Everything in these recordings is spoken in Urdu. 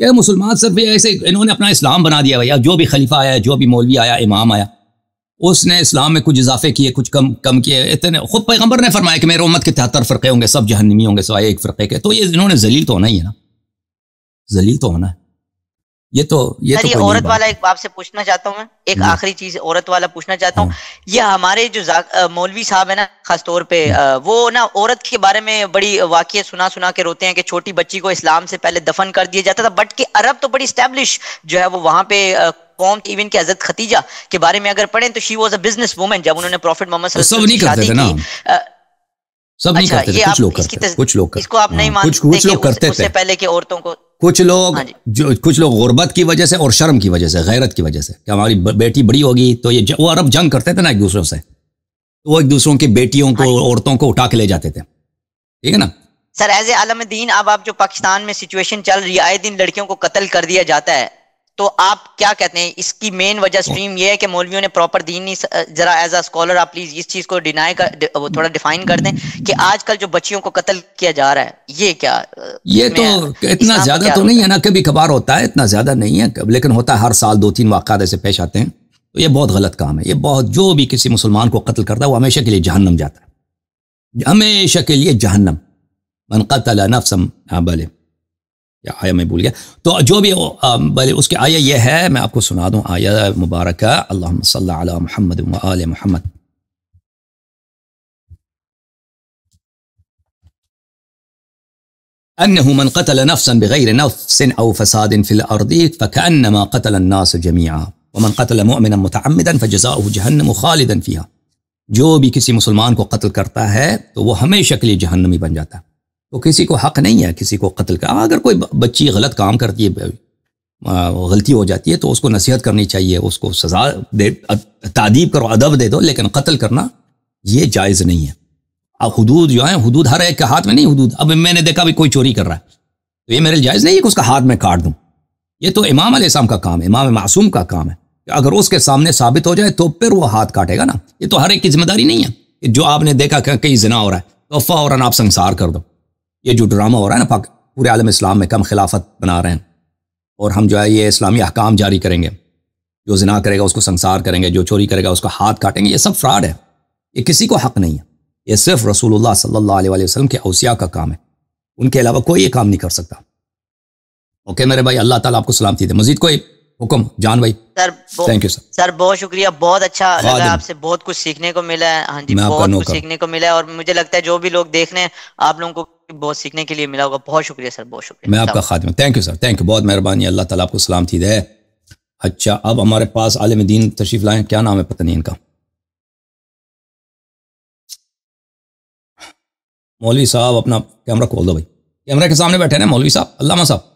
یہ مسلمان صرف ایسے انہوں نے اپنا اسلام بنا دیا بھیا. جو بھی خلیفہ آیا، جو بھی مولوی آیا، امام آیا، اس نے اسلام میں کچھ اضافے کیے، کچھ کم کیے. اتنے خود پیغمبر نے فرمایا کہ میرے امت کے 73 فرقے ہوں گے، سب جہنمی ہوں گے سوائے ایک فرقے کے. تو یہ انہوں نے ذلیل تو ہونا ہی ہے نا، ذلیل تو ہونا ہے. یہ تو عورت والا ایک آپ سے پوچھنا چاہتا ہوں میں، ایک آخری چیز عورت والا پوچھنا چاہتا ہوں. یہ ہمارے جو مولوی صاحب ہیں نا خاص طور پہ، وہ نا عورت کے بارے میں بڑی واقعہ سنا کے روتے ہیں کہ چھوٹی بچی کو اسلام سے پہلے دفن کر دیا جاتا تھا. بٹ کہ عرب تو بڑی اسٹیبلش جو ہے وہ وہاں پہ قوم ایون کہ حضرت ختیجہ کے بارے میں اگر پڑھیں تو she was a business woman. جب انہوں نے پروفٹ محمد صلی اللہ علیہ وسلم سے شادی کی، سب نہیں کرتے تھے، کچھ لوگ اس کو آپ نہیں مانتے کہ اس سے پہلے کے عورتوں کو کچھ لوگ غربت کی وجہ سے اور شرم کی وجہ سے، غیرت کی وجہ سے کہ ہماری بیٹی بڑی ہوگی تو یہ وہ عرب جنگ کرتے تھے نا ایک دوسروں سے، تو وہ ایک دوسروں کی بیٹیوں کو عورتوں کو اٹھا کے لے جاتے تھے. ٹھیک ہے نا سر. ایز اے عالم دین اب آپ جو پاکستان میں سچویشن چل رہی ہے، آئے دن لڑکیوں کو قتل کر دیا جاتا ہے، تو آپ کیا کہتے ہیں اس کی مین وجہ سٹریم یہ ہے کہ مولویوں نے پراپر دین نہیں؟ ذرا ایز اے اسکالر آپ پلیز اس چیز کو تھوڑا ڈیفائن کر دیں کہ آج کل جو بچیوں کو قتل کیا جا رہا ہے یہ کیا؟ یہ تو اتنا زیادہ تو نہیں ہے نا، کبھی کبھار ہوتا ہے، اتنا زیادہ نہیں ہے، لیکن ہوتا ہے ہر سال 2-3 واقعات ایسے پیش آتے ہیں. تو یہ بہت غلط کام ہے. یہ بہت، جو بھی کسی مسلمان کو قتل کرتا ہے وہ ہمیشہ کے لیے جہنم جاتا ہے، ہمیشہ کے لیے جہنم. من قتل نفسا بلے، یا آیا میں بھول گیا، تو جو بھی بلے اس کی آیا یہ ہے، میں آپ کو سنا دوں آیا مبارکہ. اللہم صلی علی محمد و آل محمد. انه من قتل نفسا بغير نفس او فساد في الارض فكانما قتل الناس جميعا ومن قتل مؤمنا متعمدا فجزاؤه جهنم خالدا فيها. جو بھی کسی مسلمان کو قتل کرتا ہے تو وہ ہمیشہ کے لیے جہنمی بن جاتا ہے. تو کسی کو حق نہیں ہے کسی کو قتل کا. اگر کوئی بچی غلط کام کرتی ہے، غلطی ہو جاتی ہے تو اس کو نصیحت کرنی چاہیے، اس کو سزا دے، تعدیب کرو، ادب دے دو، لیکن قتل کرنا یہ جائز نہیں ہے. اب حدود جو ہیں، حدود ہر ایک کے ہاتھ میں نہیں. حدود اب میں نے دیکھا بھی کوئی چوری کر رہا ہے تو یہ میرے لیے جائز نہیں ہے کہ اس کا ہاتھ میں کاٹ دوں. یہ تو امام علیہ السلام کا کام ہے، امام معصوم کا کام ہے. اگر اس کے سامنے ثابت ہو جائے تو پھر وہ ہاتھ کاٹے گا نا. یہ تو ہر ایک کی ذمہ داری نہیں ہے کہ جو آپ نے دیکھا کہ کہیں زنا ہو رہا ہے تو فوراً آپ سنسار کر دو. یہ جو ڈرامہ ہو رہا ہے نا پورے عالم اسلام میں، کم خلافت بنا رہے ہیں اور ہم جو ہے یہ اسلامی احکام جاری کریں گے، جو زنا کرے گا اس کو سنسار کریں گے، جو چوری کرے گا اس کا ہاتھ کاٹیں گے. یہ سب فراڈ ہے، یہ کسی کو حق نہیں ہے. یہ صرف رسول اللہ صلی اللہ علیہ وسلم کے اوصیاء کا کام ہے، ان کے علاوہ کوئی یہ کام نہیں کر سکتا. اوکے میرے بھائی، اللہ تعالیٰ آپ کو سلامتی دے. مزید کوئی حکم جان بھائی؟ تھینک یو سر. سر بہت شکریہ، بہت اچھا لگا آپ سے، بہت کچھ سیکھنے کو ملا ہے. ہاں جی، بہت کچھ سیکھنے کو ملا ہے اور مجھے لگتا ہے جو بھی لوگ دیکھ رہے ہیں آپ لوگوں کو بہت سیکھنے کے لیے ملا ہوگا. بہت شکریہ سر، بہت شکریہ. میں آپ کا خادم. Thank you sir, thank you, بہت مہربانی. اللہ تعالیٰ آپ کو سلامتی دے. اچھا اب ہمارے پاس عالم دین تشریف لائیں، کیا نام ہے پتہ نہیں ان کا؟ مولوی صاحب اپنا کیمرہ کھول دو بھائی، کیمرہ کے سامنے بیٹھے نا مولوی صاحب، علامہ صاحب.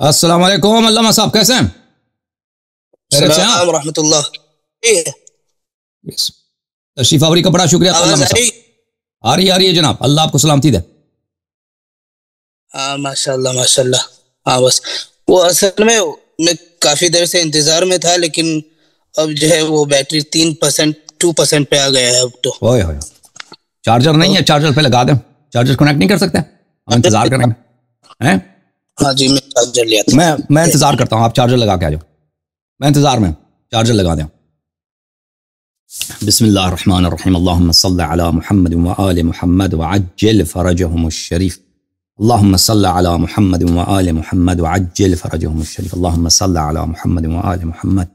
السلام علیکم علامہ صاحب، کیسے ہیں؟ السلام ورحمۃ اللہ. تشریف آوری کا بڑا شکریہ علامہ صاحب. آ رہی ہے جناب، اللہ آپ کو سلامتی دے. ہاں ماشاء اللہ ماشاء اللہ. ہاں بس وہ اصل میں کافی دیر سے انتظار میں تھا، لیکن اب جو ہے وہ بیٹری 3% 2% پہ آ گیا ہے. اب تو چارجر نہیں ہے، چارجر پہ لگا دیں. چارجر کنیکٹ نہیں کر سکتے؟ ہم انتظار کریں گے. ہاں جی میں چارجر لیا تھا. میں انتظار کرتا ہوں، آپ چارجر لگا کے آ جاؤ. میں انتظار میں، چارجر لگا دیں. بسم اللہ الرحمن الرحیم. اللہم صلی علی محمد وآل محمد وعجل فرجهم الشریف. اللہم صلی علی محمد وآل محمد وعجل فرجهم الشریف. اللہم صلی علی محمد وآل محمد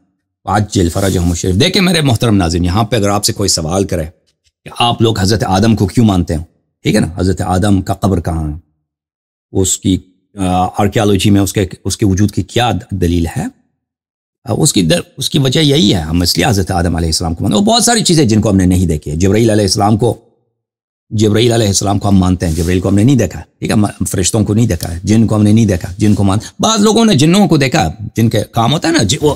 وعجل فرجهم الشریف. دیکھیں میرے محترم ناظرین، یہاں پہ اگر آپ سے کوئی سوال کرے کہ آپ لوگ حضرت آدم کو کیوں مانتے ہیں، ٹھیک ہے نا، حضرت آدم کا قبر کہاں ہے، اس کی آرکیالوجی میں اس کے وجود کی کیا دلیل ہے، اس کی وجہ یہی ہے، ہم اس لیے حضرت آدم علیہ السلام کو مانتے ہیں. اور بہت ساری چیزیں جن کو ہم نے نہیں دیکھی ہے. جبرائیل علیہ السلام کو ہم مانتے ہیں، جبرائیل کو ہم نے نہیں دیکھا، ٹھیک ہے، فرشتوں کو نہیں دیکھا ہے، جن کو ہم نے نہیں دیکھا، جن کو بعض لوگوں نے جنوں کو دیکھا، جن کے کام ہوتا ہے نا وہ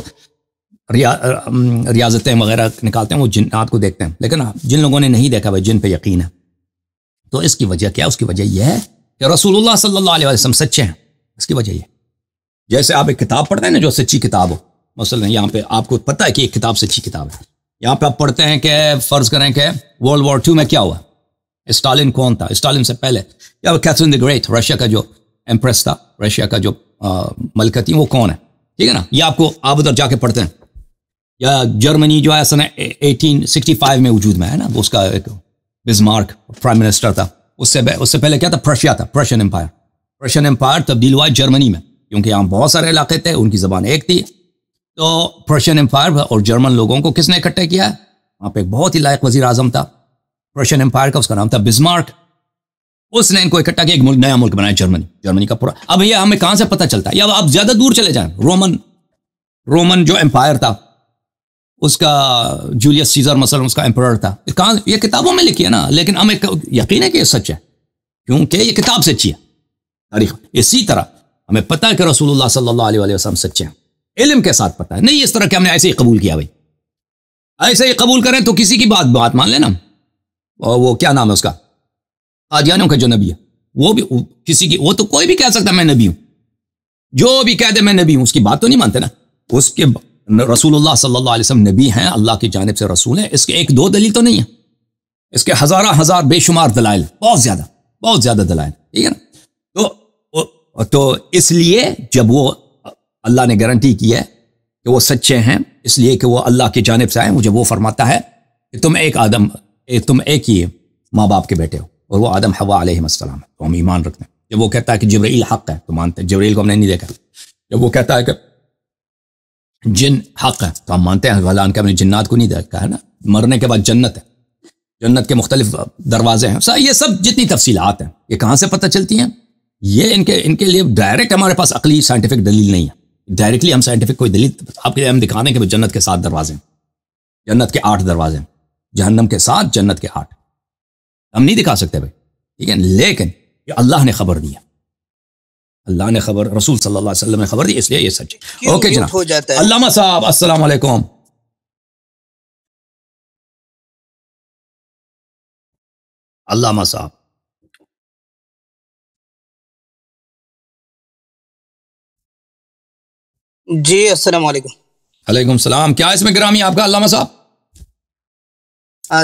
ریاضتیں وغیرہ نکالتے ہیں، وہ جنات کو دیکھتے ہیں، لیکن جن لوگوں نے نہیں دیکھا وہ جن پہ یقین ہے. تو اس کی وجہ کیا؟ اس کی وجہ یہ ہے کہ رسول اللہ صلی اللہ علیہ وسلم سچے ہیں. اس کی وجہ یہ، جیسے آپ ایک کتاب پڑھتے ہیں نا جو سچی کتاب ہو، مثلا یہاں پہ آپ کو پتہ ہے کہ ایک کتاب سچی کتاب ہے، یہاں پہ آپ پڑھتے ہیں کہ فرض کریں کہ ورلڈ وار 2 میں کیا ہوا، اسٹالن کون تھا، اسٹالن سے پہلے یا کیتھرین دی گریٹ، رشیا کا جو ایمپریس تھا، رشیا کا جو ملکہ تھی، وہ کون ہے، ٹھیک ہے نا. یہ آپ کو آپ ادھر جا کے پڑھتے ہیں. یا جرمنی جو ہے سن 1865 میں وجود میں ہے نا، اس کا ایک بزمارک پرائم منسٹر تھا. اس سے پہلے کیا تھا؟ پرشیا تھا، پرشین امپائر. پرشین امپائر تبدیل ہوا جرمنی میں، کیونکہ یہاں بہت سارے علاقے تھے، ان کی زبان ایک تھی. تو پرشین امپائر اور جرمن لوگوں کو کس نے اکٹھے کیا؟ وہاں پہ ایک بہت ہی لائق وزیر اعظم تھا پرشین امپائر کا، اس کا نام تھا بزمارک. اس نے ان کو اکٹھا کیا، ایک نیا ملک بنایا، جرمنی کا پورا. اب یہ ہمیں کہاں سے پتہ چلتا ہے؟ یا آپ زیادہ دور چلے جائیں، رومن جو امپائر تھا، اس کا جولیس سیزر مثلا اس کا امپرر تھا. کہاں؟ یہ کتابوں میں لکھی ہے نا، لیکن ہمیں یقین ہے کہ یہ سچ ہے، کیونکہ یہ کتاب سچی ہے، تاریخ. اسی طرح ہمیں پتہ ہے کہ رسول اللہ صلی اللہ علیہ وسلم سچے ہیں، علم کے ساتھ پتہ ہے، نہیں اس طرح کہ ہم نے ایسے ہی قبول کیا. بھائی ایسے ہی قبول کریں تو کسی کی بات مان لینا. اور وہ کیا نام ہے اس کا، قادیانیوں کا جو نبی ہے، وہ بھی کسی کی، وہ تو کوئی بھی کہہ سکتا میں نبی ہوں، جو بھی کہہ دے میں نبی ہوں، اس کی بات تو نہیں مانتے نا. اس کے رسول اللہ صلی اللہ علیہ وسلم نبی ہیں، اللہ کی جانب سے رسول ہیں. اس کے ایک دو دلیل تو نہیں ہے، اس کے ہزار بے شمار دلائل، بہت زیادہ دلائل، ٹھیک ہے نا. تو اس لیے جب وہ اللہ نے گارنٹی کی ہے کہ وہ سچے ہیں، اس لیے کہ وہ اللہ کی جانب سے آئے، جب وہ فرماتا ہے کہ تم ایک ہی ماں باپ کے بیٹے ہو، اور وہ آدم حوا علیہ السلام ہے، تو ہم ایمان رکھتے ہیں. جب وہ کہتا ہے کہ جبرائیل حق ہے تو مانتے ہیں، جبرائیل کو ہم نے نہیں دیکھا. جب وہ کہتا ہے کہ جن حق ہے تو ہم مانتے ہیں، حالانکہ ہم نے جنات کو نہیں دیکھا ہے نا. مرنے کے بعد جنت ہے، جنت کے مختلف دروازے ہیں. یہ سب جتنی تفصیلات ہیں یہ کہاں سے پتہ چلتی ہیں؟ یہ ان کے لیے ڈائریکٹ ہمارے پاس عقلی سائنٹیفک دلیل نہیں ہے. ڈائریکٹلی ہم سائنٹیفک کوئی دلیل آپ کے ہم دکھا دیں کہ جنت کے 7 دروازے ہیں، جنت کے 8 دروازے ہیں، جہنم کے 7، جنت کے 8. ہم نہیں دکھا سکتے بھائی، ٹھیک ہے، لیکن یہ اللہ نے خبر دی ہے، اللہ نے خبر، رسول صلی اللہ علیہ وسلم نے خبر دی، اس لیے یہ سچ ہے. اوکے جناب. علامہ صاحب السلام علیکم. علامہ صاحب جی السلام علیکم. علیکم السلام. کیا اس میں گرامی آپ کا علامہ صاحب؟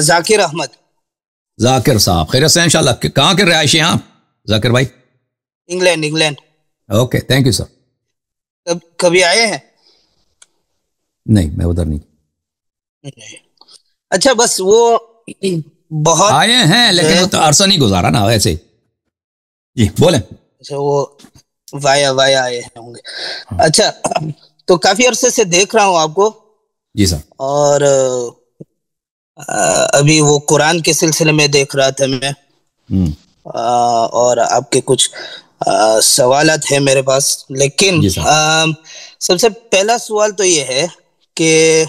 ذاکر احمد. ذاکر صاحب خیریت سے انشاءاللہ. کہاں کے رہائشی ہیں آپ ذاکر بھائی؟ انگلینڈ. اوکے تھینک یو سر. کبھی آئے ہیں؟ نہیں میں ادھر نہیں. اچھا بس وہ بہت آئے ہیں لیکن وہ تو عرصہ نہیں گزارا نا ویسے. جی بولیں. اچھا وہ وایا آئے ہوں گے. اچھا تو کافی عرصے سے دیکھ رہا ہوں آپ کو. جی سر. اور ابھی وہ قرآن کے سلسلے میں دیکھ رہا تھا میں، اور آپ کے کچھ سوالات ہیں میرے پاس. لیکن سب سے پہلا سوال تو یہ ہے کہ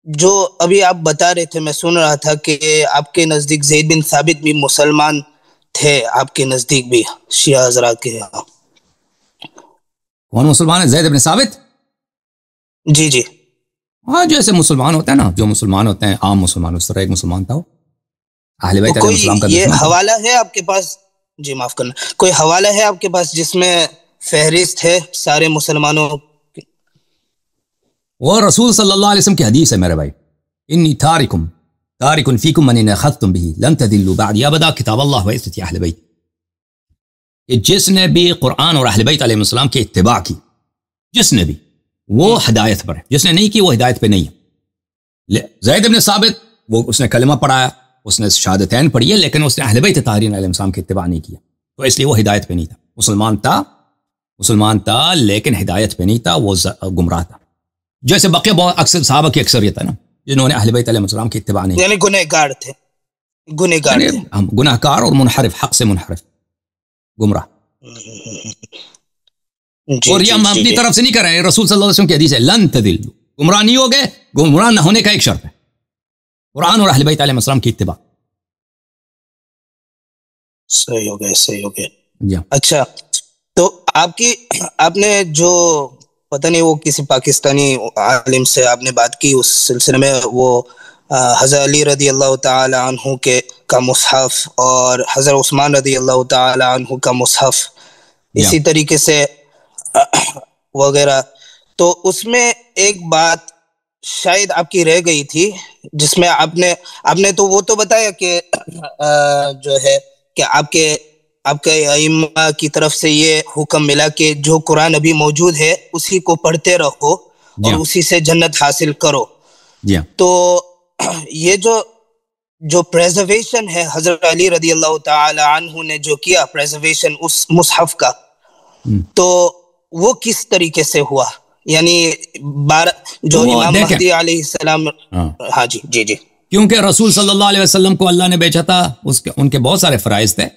جو ابھی آپ بتا رہے تھے، میں سن رہا تھا کہ آپ کے نزدیک زید بن ثابت بھی مسلمان تھے، آپ کے نزدیک بھی شیعہ حضرات کے یہاں. کون مسلمان ہے؟ زید بن ثابت؟ جی ہاں، جیسے مسلمان ہوتے ہیں نا، جو مسلمان ہوتے ہیں عام مسلمان، اس طرح ایک مسلمان تھا وہ. اہل بیت علیہ السلام کا یہ حوالہ ہے آپ کے پاس؟ جی معاف کرنا، کوئی حوالہ ہے آپ کے پاس جس میں فہرست ہے سارے مسلمانوں؟ وہ رسول صلی اللہ علیہ وسلم کی حدیث ہے میرے بھائی، انی تارکن فیکم من ان اخذتم به لن تضلوا بعدی ابدا، کتاب اللہ و عزت اہل بیت. جس نے بھی قرآن اور اہل بیت علیہ السلام کی اتباع کی، جس نے بھی، وہ ہدایت پر ہے، جس نے نہیں کی وہ ہدایت پہ نہیں ہے. زید بن ثابت وہ اس نے کلمہ پڑھایا، اس نے شہادتین پڑھی ہے، لیکن اس نے اہل بیت طاہرین علیہ السلام کی اتباع نہیں کیا، تو اس لیے وہ ہدایت پہ نہیں تھا. مسلمان تھا لیکن ہدایت پہ نہیں تھا، وہ گمراہ تھا. جیسے بقیہ بہت اکثر صحابہ کی اکثریت ہے نا جنہوں نے اہل بیت علیہ السلام کی اتباع نہیں، یعنی گنہگار تھے. ہم گناہگار اور منحرف، حق سے منحرف، گمراہ. اور یہ ہم اپنی طرف سے نہیں کر رہے ہیں، رسول صلی اللہ علیہ وسلم کی حدیث ہے، لن تضلوا، گمراہ نہیں ہوگے، گمراہ نہ ہونے کا ایک شرط ہے قرآن اور اہل بیت علیہ السلام کی اتباع۔ صحیح ہو گئے، صحیح ہو گئے جی۔ اچھا، تو آپ نے جو پتہ نہیں وہ کسی پاکستانی عالم سے آپ نے بات کی اس سلسلے میں، وہ حضرت علی رضی اللہ تعالی عنہ کا مصحف اور حضرت عثمان رضی اللہ تعالی عنہ کا مصحف، اسی طریقے سے وغیرہ، تو اس میں ایک بات شاید آپ کی رہ گئی تھی، جس میں آپ نے تو وہ تو بتایا کہ جو ہے کہ آپ کے ائمہ کی طرف سے یہ حکم ملا کہ جو قرآن ابھی موجود ہے اسی کو پڑھتے رہو اور اسی سے جنت حاصل کرو۔ تو یہ جو پریزرویشن ہے حضرت علی رضی اللہ تعالی عنہ نے جو کیا پریزرویشن اس مصحف کا، تو وہ کس طریقے سے ہوا؟ یعنی جو امام مہدی علیہ السلام، ہاں جی، کیونکہ رسول صلی اللہ علیہ وسلم کو اللہ نے بھیجا تھا، ان کے بہت سارے فرائض تھے،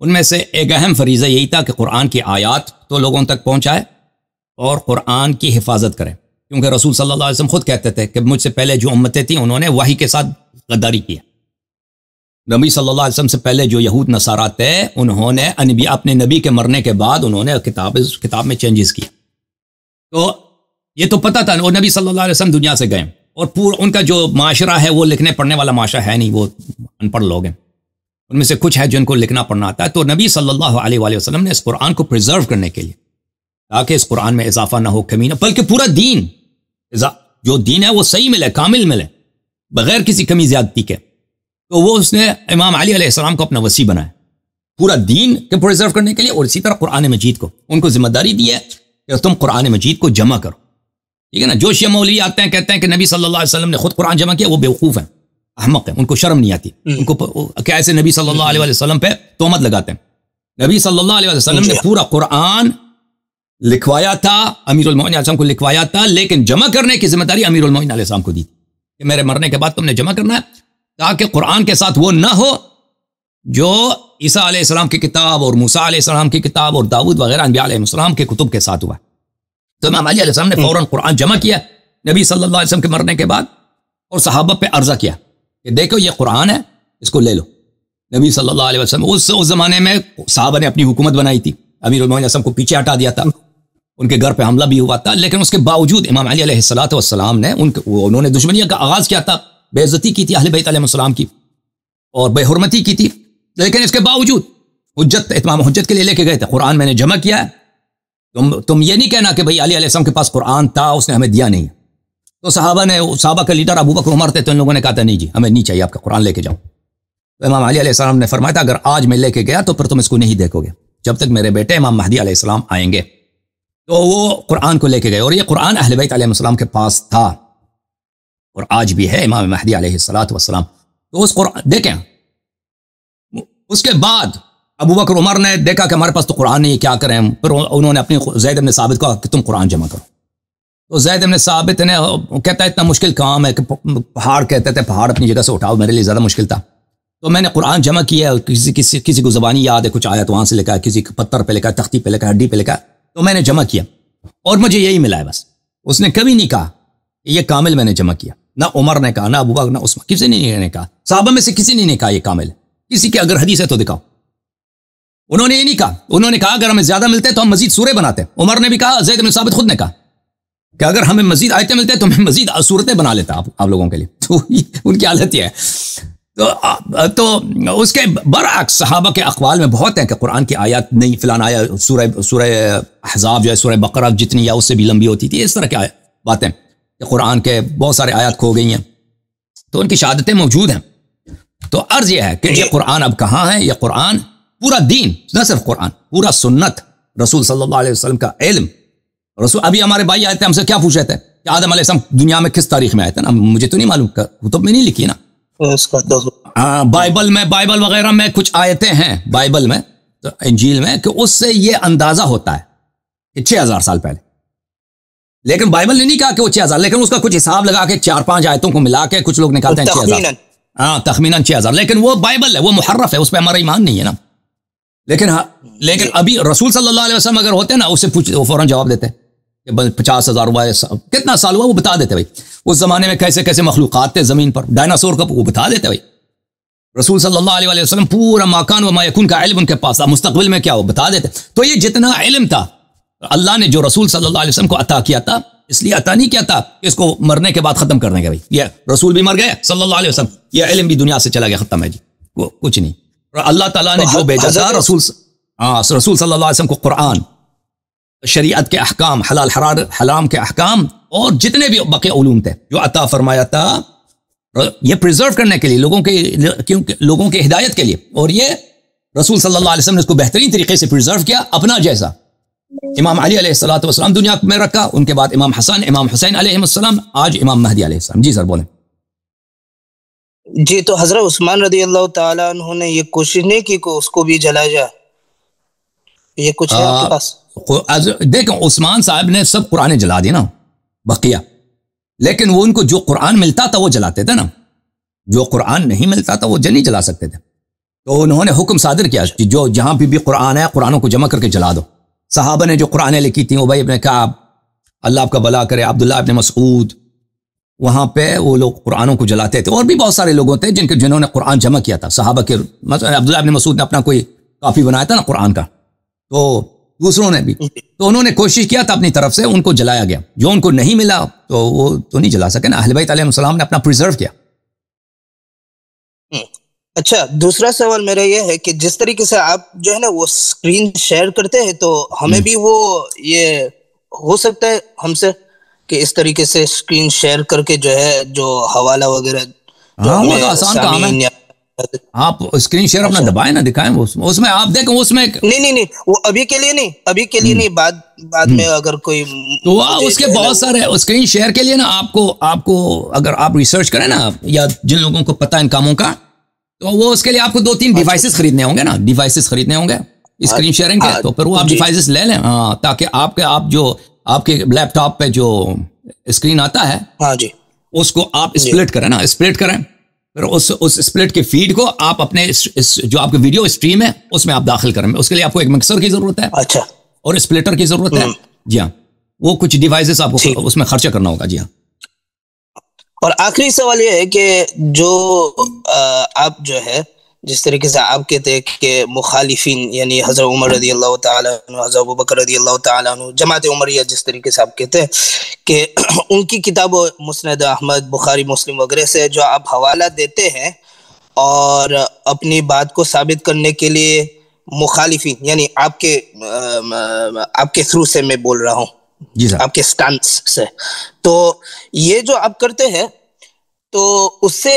ان میں سے ایک اہم فریضہ یہی تھا کہ قرآن کی آیات تو لوگوں تک پہنچائے اور قرآن کی حفاظت کرے، کیونکہ رسول صلی اللہ علیہ وسلم خود کہتے تھے کہ مجھ سے پہلے جو امتیں تھیں انہوں نے وحی کے ساتھ غداری کی۔ نبی صلی اللہ علیہ وسلم سے پہلے جو یہود نصارہ تھے انہوں نے اپنے نبی کے مرنے کے بعد انہوں نے کتاب میں چینجز کیے، تو یہ تو پتہ تھا، اور نبی صلی اللہ علیہ وسلم دنیا سے گئے اور ان کا جو معاشرہ ہے وہ لکھنے پڑھنے والا معاشرہ ہے نہیں، وہ ان پڑھ لوگ ہیں، ان میں سے کچھ ہے جن کو لکھنا پڑھنا آتا ہے، تو نبی صلی اللہ علیہ وآلہ وسلم نے اس قرآن کو پریزرو کرنے کے لیے، تاکہ اس قرآن میں اضافہ نہ ہو، کمی نہ، بلکہ پورا دین جو دین ہے وہ صحیح ملے، کامل ملے، بغیر کسی کمی زیادتی کے، تو وہ اس نے امام علی علیہ السلام کو اپنا وصی بنایا پورا دین کے پریزرو کرنے کے لیے، اور اسی طرح قرآن مجید کو ان کو ذمہ داری دی ہے کہ تم قرآن مجید کو جمع کرو، ٹھیک ہے نا۔ جو شیعہ مولوی آتے ہیں کہتے ہیں کہ نبی صلی اللہ علیہ وسلم نے خود قرآن جمع کیا، وہ بیوقوف ہیں، احمق ہیں، ان کو شرم نہیں آتی، ان کو کیسے نبی صلی اللہ علیہ وسلم پہ تہمت لگاتے ہیں۔ نبی صلی اللہ علیہ وسلم نے پورا قرآن لکھوایا تھا، امیر المومنین علیہ السلام کو لکھوایا تھا، لیکن جمع کرنے کی ذمہ داری امیر المومنین علیہ السلام کو دی تھی کہ میرے مرنے کے بعد تم نے جمع کرنا ہے، تاکہ قرآن کے ساتھ وہ نہ ہو جو عیسیٰ علیہ السلام کی کتاب اور موسیٰ علیہ السلام کی کتاب اور داؤد وغیرہ انبیاء علیہ السلام کے کتب کے ساتھ ہوا۔ تو امام علی علیہ السلام نے فوراً قرآن جمع کیا نبی صلی اللہ علیہ وسلم کے مرنے کے بعد، اور صحابہ پہ عرضہ کیا کہ دیکھو یہ قرآن ہے، اس کو لے لو۔ نبی صلی اللہ علیہ وسلم اس زمانے میں صحابہ نے اپنی حکومت بنائی تھی، امیر المومنین علیہ السلام کو پیچھے ہٹا دیا تھا، ان کے گھر پہ حملہ بھی ہوا تھا، لیکن اس کے باوجود امام علی علیہ السلام نے انہوں نے دشمنی کا آغاز کیا تھا، بے عزتی کی تھی اہل بیت علیہ السلام کی اور بے حرمتی کی تھی، لیکن اس کے باوجود اتمام حجت کے لیے لے کے گئے تھے، قرآن میں نے جمع کیا ہے، تم یہ نہیں کہنا کہ بھئی علی علیہ السلام کے پاس قرآن تھا اس نے ہمیں دیا نہیں۔ تو صحابہ کا لیڈر ابو بکر عمر تھے، تو ان لوگوں نے کہا تھا نہیں جی ہمیں نہیں چاہیے آپ کا قرآن، لے کے جاؤ۔ تو امام علی علیہ السلام نے فرمایا تھا اگر آج میں لے کے گیا تو پھر تم اس کو نہیں دیکھو گے جب تک میرے بیٹے امام مہدی علیہ السلام آئیں گے۔ تو وہ قرآن کو لے کے گئے، اور یہ قرآن اہل بیت علیہ السلام کے پاس تھا اور آج بھی ہے امام مہدی علیہ السلام۔ تو اس قرآن دیکھیں، اس کے بعد ابو بکر عمر نے دیکھا کہ ہمارے پاس تو قرآن نہیں ہے، کیا کریں؟ پھر انہوں نے اپنی زید بن ثابت کو کہ تم قرآن جمع کرو۔ تو زید بن ثابت نے کہتا ہے اتنا مشکل کام ہے کہ پہاڑ کہتے تھے پہاڑ اپنی جگہ سے اٹھاؤ، میرے لیے زیادہ مشکل تھا، تو میں نے قرآن جمع کیا ہے، کسی کو زبانی یاد ہے، کچھ آیت وہاں سے لکھا ہے، کسی پتھر پہ لکھا ہے، تختی پہ لکھا ہے، ہڈی پہ لکھا ہے، تو میں نے جمع کیا اور مجھے یہی ملا ہے بس۔ اس نے کبھی نہیں کہا کہ یہ کامل میں نے جمع کیا، نہ عمر نے کہا، نہ ابو بکر، نہ عثمان، کسی نے کہا، صحابہ میں سے کسی نے نہیں کہا یہ کامل ہے، کسی کی اگر حدیث ہے تو دکھاؤ۔ انہوں نے یہ نہیں کہا، انہوں نے کہا اگر ہمیں زیادہ ملتے تو ہم مزید سورے بناتے۔ عمر نے بھی کہا، زید بن ثابت خود نے کہا کہ اگر ہمیں مزید آیتیں ملتے تو ہمیں مزید سورتیں بنا لیتا آپ لوگوں کے لیے۔ تو ان کی حالت یہ ہے۔ تو اس کے برعکس صحابہ کے اقوال میں بہت ہیں کہ قرآن کی آیات نہیں، فلان آیت سورہ احزاب جو ہے سورہ بقرہ جتنی یا اس سے بھی لمبی ہوتی تھی، اس طرح کی باتیں کہ قرآن کے بہت سارے آیات کھو گئی ہیں، تو ان کی شہادتیں موجود ہیں۔ تو عرض یہ ہے کہ یہ قرآن اب کہاں ہے؟ یہ قرآن پورا دین، نہ صرف قرآن، پورا سنت، رسول صلی اللہ علیہ وسلم کا علم۔ رسول ابھی ہمارے بھائی آئے تھے، ہم سے کیا پوچھ رہے تھے کہ آدم علیہ السلام دنیا میں کس تاریخ میں آئے تھے؟ نا مجھے تو نہیں معلوم، کتب میں نہیں لکھی نا، بائبل وغیرہ میں کچھ آیتیں ہیں، بائبل میں، انجیل میں، کہ اس سے یہ اندازہ ہوتا ہے کہ 6000 سال پہلے، لیکن بائبل نے نہیں کہا کہ وہ 6000، لیکن اس کا کچھ حساب لگا کے 4-5 آیتوں کو ملا کے کچھ لوگ نکالتے ہیں 6000، ہاں تخمیناً 6000، لیکن وہ بائبل ہے، وہ محرف ہے، اس پہ ہمارا ایمان نہیں ہے نا۔ لیکن ابھی رسول صلی اللہ علیہ وسلم اگر ہوتے نا، اسے پوچھتے وہ فوراً جواب دیتے کہ 50,000 ہوا ہے، کتنا سال ہوا وہ بتا دیتے بھائی. اس زمانے میں کیسے کیسے مخلوقات تھے زمین پر، ڈائناسور کا وہ بتا دیتے بھائی. رسول صلی اللہ علیہ وسلم پورا ماکان و ما یکون کا علم ان کے پاس تھا، مستقبل میں کیا وہ بتا دیتے. تو یہ جتنا علم تھا اللہ نے جو رسول صلی اللہ علیہ وسلم کو عطا کیا تھا، اس لیے عطا نہیں کیا تھا کہ اس کو مرنے کے بعد ختم کرنے کا. بھائی یہ رسول بھی مر گئے صلی اللہ علیہ وسلم، یہ علم بھی دنیا سے چلا گیا، ختم ہے جی، وہ کچھ نہیں. اور اللہ تعالیٰ نے جو بھیجا تھا رسول صلی اللہ علیہ وسلم کو، قرآن، شریعت کے احکام، حلال حرام کے احکام، اور جتنے بھی باقی علوم تھے جو عطا فرمایا تھا، یہ پریزرو کرنے کے لیے، لوگوں کے ہدایت کے لیے. اور یہ رسول صلی اللہ علیہ وسلم نے اس کو بہترین طریقے سے پریزرو کیا اپنا جیسا. امام علی علیہ السلام دنیا میں رکھا، ان کے بعد امام حسن، امام حسین علیہ السلام، آج امام مہدی علیہ السلام. جی سر بولیں. جی تو حضرت عثمان رضی اللہ تعالیٰ عنہ نے یہ کوشش نہیں کی کہ اس کو بھی جلایا جائے؟ یہ کچھ ہے آپ کے پاس؟ دیکھیں عثمان صاحب نے سب قرآن جلا دی نا بقیہ، لیکن وہ ان کو جو قرآن ملتا تھا وہ جلاتے تھے نا، جو قرآن نہیں ملتا تھا وہ نہیں جلا سکتے تھے. تو انہوں نے حکم صادر کیا کہ جو جہاں بھی قرآن ہے قرآنوں کو جمع کر کے جلا دو. صحابہ نے جو قرآن لکھی تھیں، ابی ابن کعب، اللہ آپ کا بھلا کرے، عبداللہ ابن مسعود، وہاں پہ وہ لوگ قرآنوں کو جلاتے تھے. اور بھی بہت سارے لوگ ہوتے ہیں جنہوں نے قرآن جمع کیا تھا صحابہ کے. مثلا عبداللہ ابن مسعود نے اپنا کوئی کافی بنایا تھا نا قرآن کا، تو دوسروں نے بھی، تو انہوں نے کوشش کیا تھا اپنی طرف سے، ان کو جلایا گیا. جو ان کو نہیں ملا تو وہ تو نہیں جلا سکے نا. اہل بیت علیہ السلام نے اپنا پریزرو کیا. اچھا دوسرا سوال میرا یہ ہے کہ جس طریقے سے آپ جو ہے نا وہ اسکرین شیئر کرتے ہیں، تو ہمیں بھی وہ یہ ہو سکتا ہے ہم سے کہ اس طریقے سے اسکرین شیئر کر کے جو ہے جو حوالہ وغیرہ، وہ تو آسان کام ہے. آپ اسکرین شیئر اپنا دبائیں نا، دکھائیں. اس میں آپ دیکھیں، اس میں نہیں وہ ابھی کے لیے نہیں بعد میں اگر کوئی، تو اس کے بہت سارے اسکرین شیئر کے لیے نا آپ کو اگر آپ ریسرچ کریں نا، یا جن لوگوں کو پتہ ان کاموں کا، تو وہ اس کے لیے آپ کو 2-3 ڈیوائسز خریدنے ہوں گے نا، اسکرین شیئرنگ کے. تو پھر وہ آپ ڈیوائسز لے لیں تاکہ آپ کے لیپ ٹاپ پہ جو اسکرین آتا ہے اس کو آپ اسپلٹ کریں. پھر اس اسپلٹ کے فیڈ کو آپ اپنے جو آپ کے ویڈیو اسٹریم ہے اس میں آپ داخل کریں. اس کے لیے آپ کو ایک مکسر کی ضرورت ہے، اچھا، اور اسپلٹر کی ضرورت ہے. جی ہاں، وہ کچھ ڈیوائسز آپ کو اس میں خرچہ کرنا ہوگا. جی ہاں. اور آخری سوال یہ ہے کہ جو آپ جو ہے جس طریقے سے آپ کہتے ہیں کہ مخالفین یعنی حضرت عمر رضی اللہ تعالیٰ عنہ، حضرت ابوبکر رضی اللہ تعالیٰ عنہ، جماعت عمریہ، جس طریقے سے آپ کہتے ہیں کہ ان کی کتابوں مسند احمد، بخاری، مسلم وغیرہ سے جو آپ حوالہ دیتے ہیں اور اپنی بات کو ثابت کرنے کے لیے مخالفین یعنی آپ کے تھرو سے میں بول رہا ہوں، جی سر، آپ کے سٹانس سے، تو یہ جو آپ کرتے ہیں تو اس سے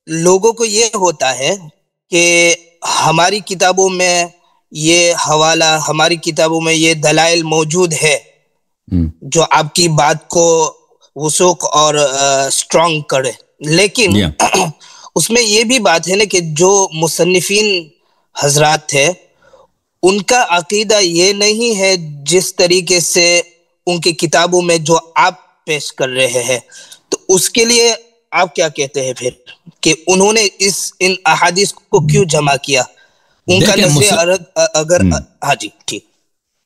لوگوں کو یہ ہوتا ہے کہ ہماری کتابوں میں یہ حوالہ، ہماری کتابوں میں یہ دلائل موجود ہے جو آپ کی بات کو وثوق اور اسٹرانگ کرے. لیکن اس میں یہ بھی بات ہے نا کہ جو مصنفین حضرات تھے ان کا عقیدہ یہ نہیں ہے جس طریقے سے ان کی کتابوں میں جو آپ پیش کر رہے ہیں. تو اس کے لیے آپ کیا کہتے ہیں پھر کہ انہوں نے ان احادیث کو کیوں جمع کیا؟ ان کا نظریہ اگر ہاں جی ٹھیک.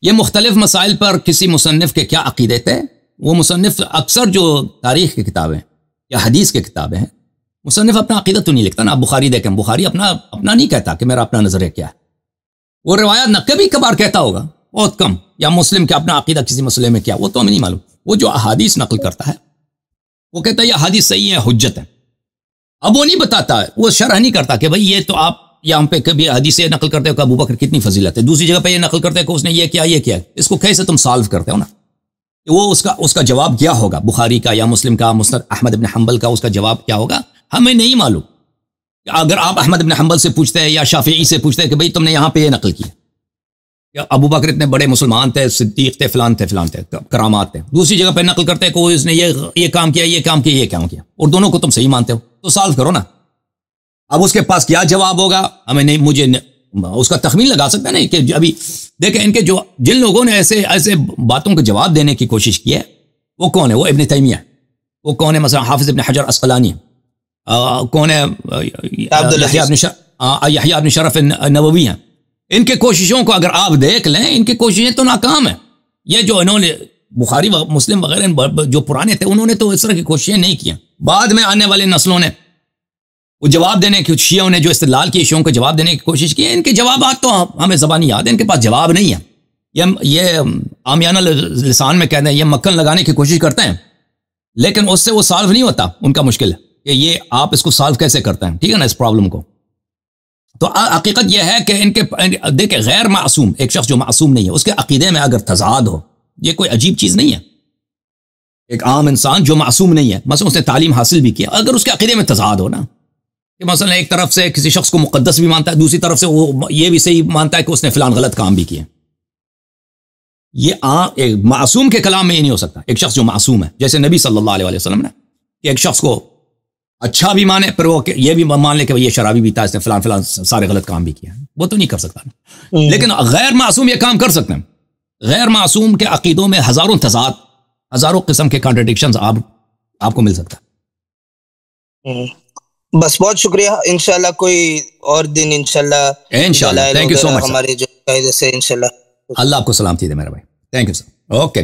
یہ مختلف مسائل پر کسی مصنف کے کیا عقیدے تھے. وہ مصنف اکثر جو تاریخ کی کتابیں یا حدیث کی کتابیں ہیں، مصنف اپنا عقیدہ تو نہیں لکھتا نا. آپ بخاری دیکھیں، بخاری اپنا نہیں کہتا کہ میرا اپنا نظریہ کیا ہے. وہ روایات نہ کبھی کبھار کہتا ہوگا، بہت کم. یا مسلم کہ اپنا عقیدہ کسی مسئلے میں کیا، وہ تو ہمیں نہیں معلوم. وہ جو احادیث نقل کرتا ہے وہ کہتا ہے یہ حدیث صحیح ہے، حجت ہے. اب وہ نہیں بتاتا، وہ شرح نہیں کرتا کہ بھئی یہ تو آپ یہاں پہ کبھی حدیث سے نقل کرتے ہو کہ ابو بکر کتنی فضیلت ہے، دوسری جگہ پہ یہ نقل کرتے ہو کہ اس نے یہ کیا. اس کو کیسے تم سالو کرتے ہو نا؟ وہ اس کا جواب کیا ہوگا، بخاری کا یا مسلم کا، مسند احمد ابن حنبل کا، اس کا جواب کیا ہوگا ہمیں نہیں معلوم. اگر آپ احمد ابن حنبل سے پوچھتے ہیں یا شافعی سے پوچھتے ہیں کہ بھئی تم نے یہاں پہ یہ نقل کیا، یا ابو بکر اتنے بڑے مسلمان تھے، صدیق تھے، فلان تھے، کرامات تھے، دوسری جگہ پہ نقل کرتے ہیں کہ اس نے یہ کام کیا، اور دونوں کو تم صحیح مانتے ہو، تو سالو کرو نا. اب اس کے پاس کیا جواب ہوگا ہمیں نہیں، مجھے اس کا تخمین لگا سکتا نہیں کہ ابھی دیکھیں ان کے جن لوگوں نے ایسے باتوں کا جواب دینے کی کوشش کی ہے وہ کون ہے؟ وہ ابن تیمیہ، وہ کون ہے؟ مثلا حافظ ابن حجر عسقلانی، کون ہے؟ یحییٰ ابن شرف نووی ہیں. ان کے کوششوں کو اگر آپ دیکھ لیں، ان کی کوششیں تو ناکام ہیں. یہ جو انہوں نے بخاری مسلم وغیرہ جو پرانے تھے، انہوں نے تو اس طرح کی کوششیں نہیں کی. بعد میں آنے والی نسلوں نے وہ جواب دینے کی، شیعوں نے جو استدلال کی، شیعوں کو جواب دینے کی کوشش کی. ان کے جوابات تو ہمیں زبانی یاد ہے، ان کے پاس جواب نہیں ہے. یہ عامیانہ لسان میں کہتے ہیں، یہ مکھن لگانے کی کوشش کرتے ہیں، لیکن اس سے وہ سالو نہیں ہوتا ان کا مشکل ہے کہ یہ آپ اس کو سالو کیسے کرتے ہیں. ٹھیک ہے نا، اس پرابلم کو. تو حقیقت یہ ہے کہ ان کے دیکھیں، غیر معصوم ایک شخص جو معصوم نہیں ہے، اس کے عقیدے میں اگر تضاد ہو، یہ کوئی عجیب چیز نہیں ہے. ایک عام انسان جو معصوم نہیں ہے، مثلا اس نے تعلیم حاصل بھی کیا، اگر اس کے عقیدے میں تضاد ہو نا، کہ مثلا ایک طرف سے کسی شخص کو مقدس بھی مانتا ہے، دوسری طرف سے وہ یہ بھی صحیح مانتا ہے کہ اس نے فلان غلط کام بھی کیا. یہ معصوم کے کلام میں یہ نہیں ہو سکتا. ایک شخص جو معصوم ہے، جیسے نبی صلی اللہ علیہ وسلم نے، کہ ایک شخص کو اچھا بھی مانے پھر وہ یہ بھی مان لے کہ یہ شرابی بھی تھا، اس نے فلان فلان سارے غلط کام بھی کیا، وہ تو نہیں کر سکتا. لیکن غیر معصوم یہ کام کر سکتے ہیں. غیر معصوم کے عقیدوں میں ہزاروں تضاد، ہزاروں قسم کے کانٹرڈکشنز آپ کو مل سکتا ہے. بس بہت شکریہ. انشاءاللہ کوئی اور دن انشاءاللہ تھینک یو سو مچ ہمارے جو قاعدے سے انشاءاللہ. اللہ آپ کو سلامتی دے میرے بھائی. Thank you sir. اوکے.